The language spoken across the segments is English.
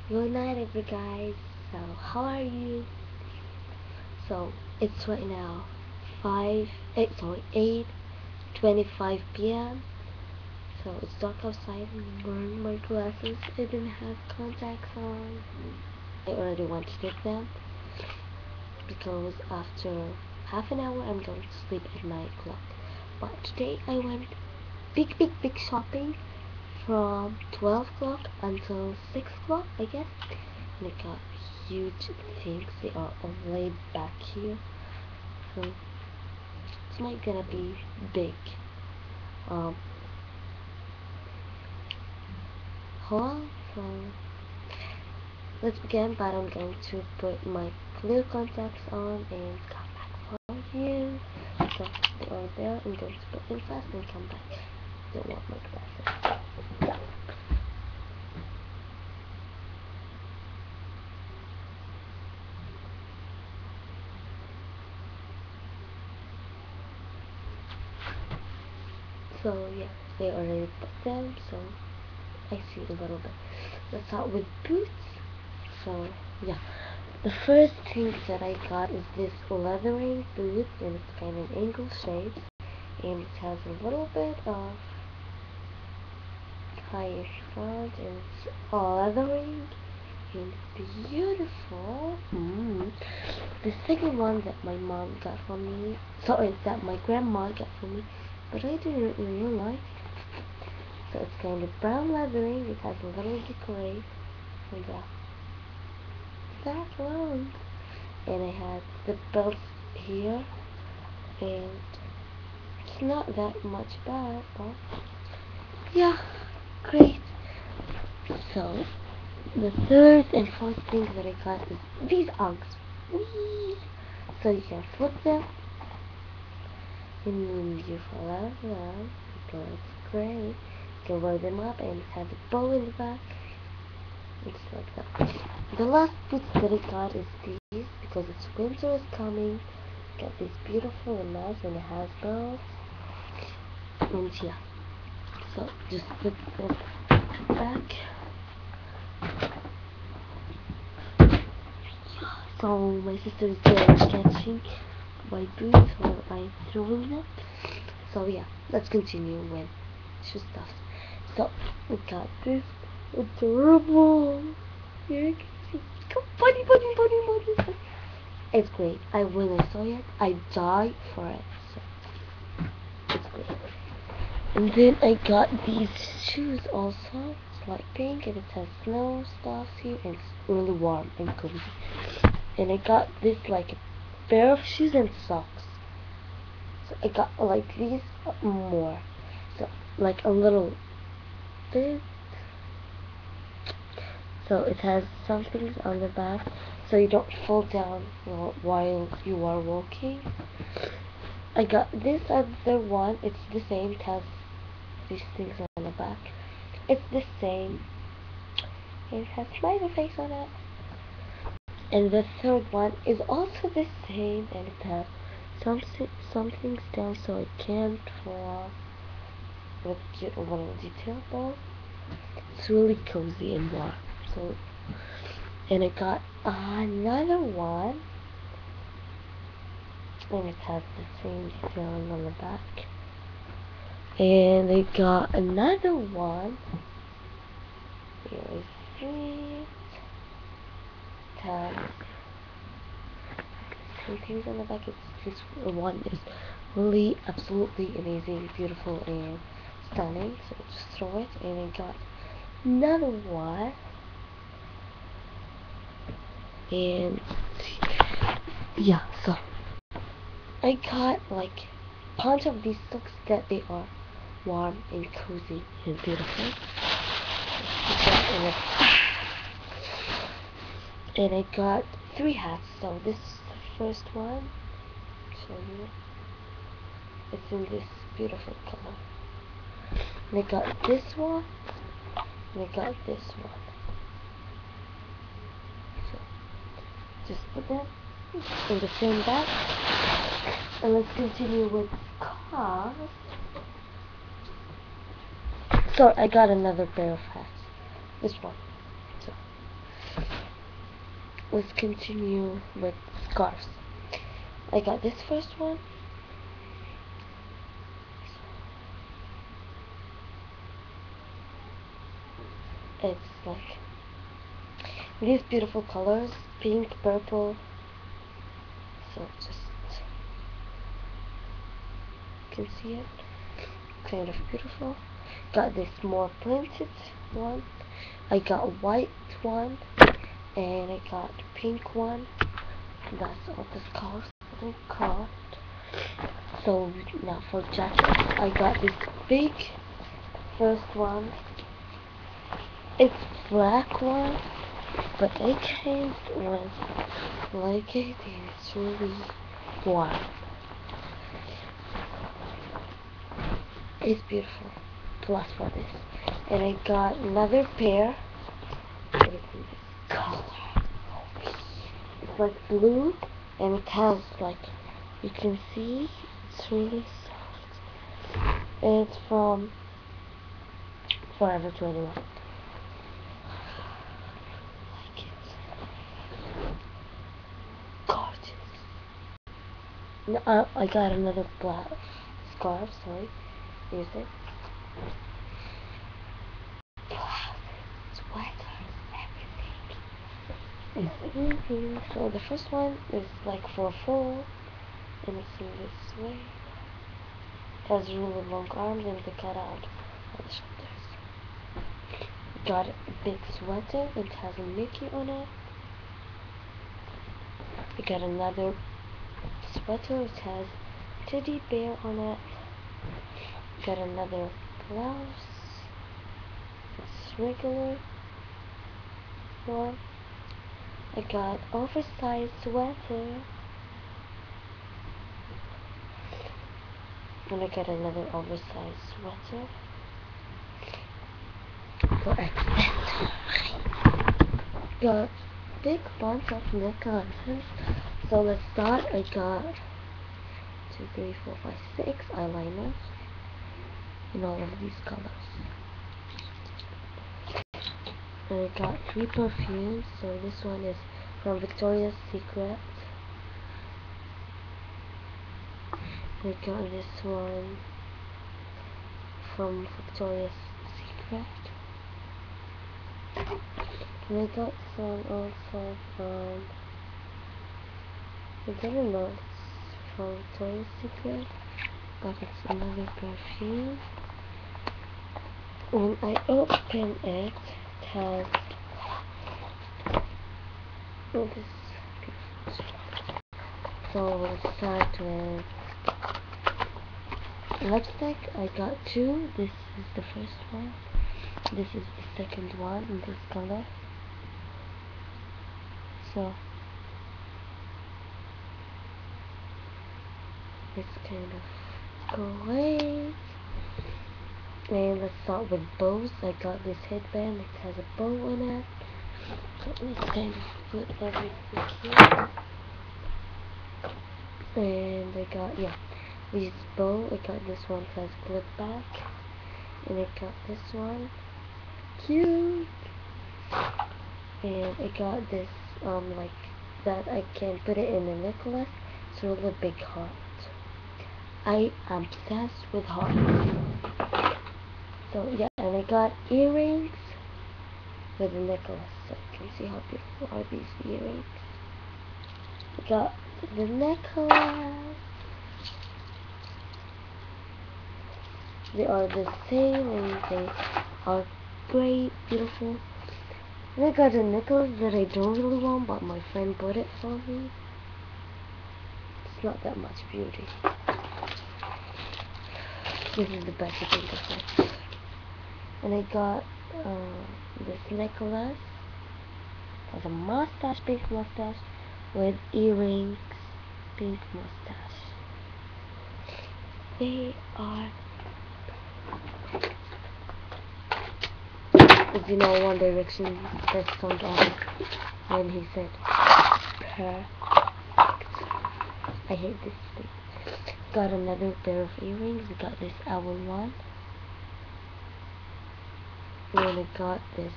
Good night, every guys. So, how are you? So, it's right now 8:25 p.m. So, it's dark outside. I'm wearing my glasses. I didn't have contacts on. I already went to get them because after half an hour I'm going to sleep at 9 o'clock. But today I went big shopping from 12 o'clock until 6 o'clock, I guess. And I got huge things. They are all laid back here. So it's not gonna be big. Haul. So let's begin, but I'm going to put my clear contacts on and come back for you. So they are there. I'm going to put them fast and come back. Don't want my glasses. Yeah. So yeah, they already put them, so I see a little bit. Let's start with boots. So yeah, the first thing that I got is this leathering boot, and it's kind of angle shape, and it has a little bit of higher front, and it's leathering and beautiful. The second one that my mom got for me, sorry, that my grandma got for me, but I didn't really like. So it's kind of brown leathering. It has a little decorate for the background, and I had the belt here, and it's not that much bad, but yeah, great. So the third and fourth thing that I got is these Uggs. Whee! So you can flip them and you fall out of them because it's great. You can roll them up and it has a bow in the back. It's like that. The last boots that I got is these because it's winter is coming. Got this beautiful and nice, and it has bells. And yeah, so just put them back. So my sister is there sketching my boots while I'm throwing them. So yeah, let's continue with shoe stuff. So we got this adorable. Here you can see. Go bunny. It's great. When I saw it, I died for it. So it's great. And then I got these shoes also. It's like pink and it has snow stuff here, and it's really warm and cozy. And I got this like a pair of shoes and socks. So I got like these more. So like a little bit. So it has some things on the back so you don't fall down while you are walking. I got this other one. It's the same. It has these things on the back. It's the same. It has smiley face on it. And the third one is also the same, and it has some things down so it can't fall off. With cute little detail though. It's really cozy and warm. So, and I got another one, and it has the same detailing on the back. And I got another one. Here is it. It has two things on the back. This one is really absolutely amazing, beautiful, and stunning. So just throw it, and I got another one. And yeah, so I got like a bunch of these socks that they are warm and cozy and beautiful. And I got 3 hats. So this is the first one. Show you. It's in this beautiful color. And I got this one. And I got this one. So just put them in the same bag. And let's continue with cars. So I got another pair of hats. This one. So let's continue with scarves. I got this first one. It's like these beautiful colors, pink, purple. So just you can see it, kind of beautiful. Got this more printed one. I got white one, and I got pink one. That's all the scarves I got. So now for jackets, I got this big first one. It's black one, but I can't like it, and it's really warm. It's beautiful. Plus for this, and I got another pair. It's in this color. It's like blue, and it has like you can see it's really soft. It's from Forever 21. Gorgeous. No, I got another black scarf, sorry. Use it. Sweaters, everything. So the first one is like for fall, and it's in this way. It has really long arms and they cut out on the shoulders. Got a big sweater that has a Mickey on it. We got another sweater which has teddy bear on it. Got another blouse. It's regular one. I got oversized sweater. And I got another oversized sweater. For accessories. Got big bunch of necklaces. So let's start. I got 2, 3, 4, 5, 6 eyeliners in all of these colors. And I got 3 perfumes. So this one is from Victoria's Secret. I got this one from Victoria's Secret. And I got this one also from, I didn't know it's from Victoria's Secret, but it's another perfume. When I open it, it has this beautiful stuff. So we'll start with lipstick. I got 2. This is the first one. This is the second one in this color. So it's kind of great. And let's start with bows. I got this headband. It has a bow on it. So let's kind of put everything here. And I got, this bow. I got this one has clip back. And I got this one. Cute. And I got this, like that I can put it in a necklace. It's a really big heart. I am obsessed with hearts. So yeah, and I got earrings with a necklace. So you can see how beautiful are these earrings. I got the necklace. They are the same and they are great, beautiful. And I got a necklace that I don't really want, but my friend bought it for me. It's not that much beauty. This is the packaging of it. And I got this necklace. It has a mustache, pink mustache, with earrings, pink mustache. They are, if you know One Direction, that song when he said perfect. I hate this thing. Got another pair of earrings. We got this owl one. And I got this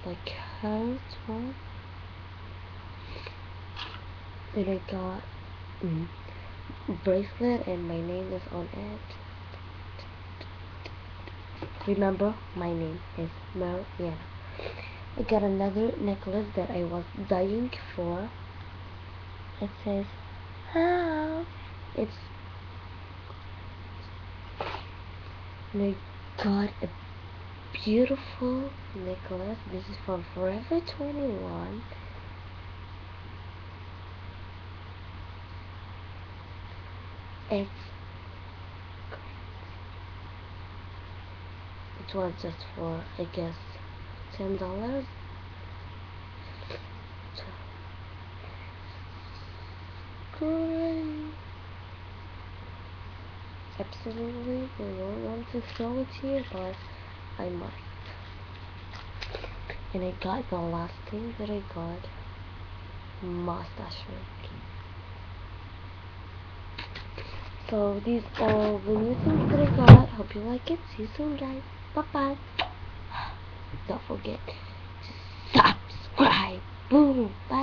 like heart one. And I got bracelet and my name is on it. Remember, my name is Mariana. I got another necklace that I was dying for. It says, "How?" It's and I got a beautiful necklace. This is from Forever 21. It's it was just for, I guess, $10. Good. Absolutely, I don't want to show it to you, but I must. And I got the last thing that I got, mustache ring. So these are the new things that I got. Hope you like it. See you soon, guys. Bye bye. Don't forget to subscribe. Boom. Bye.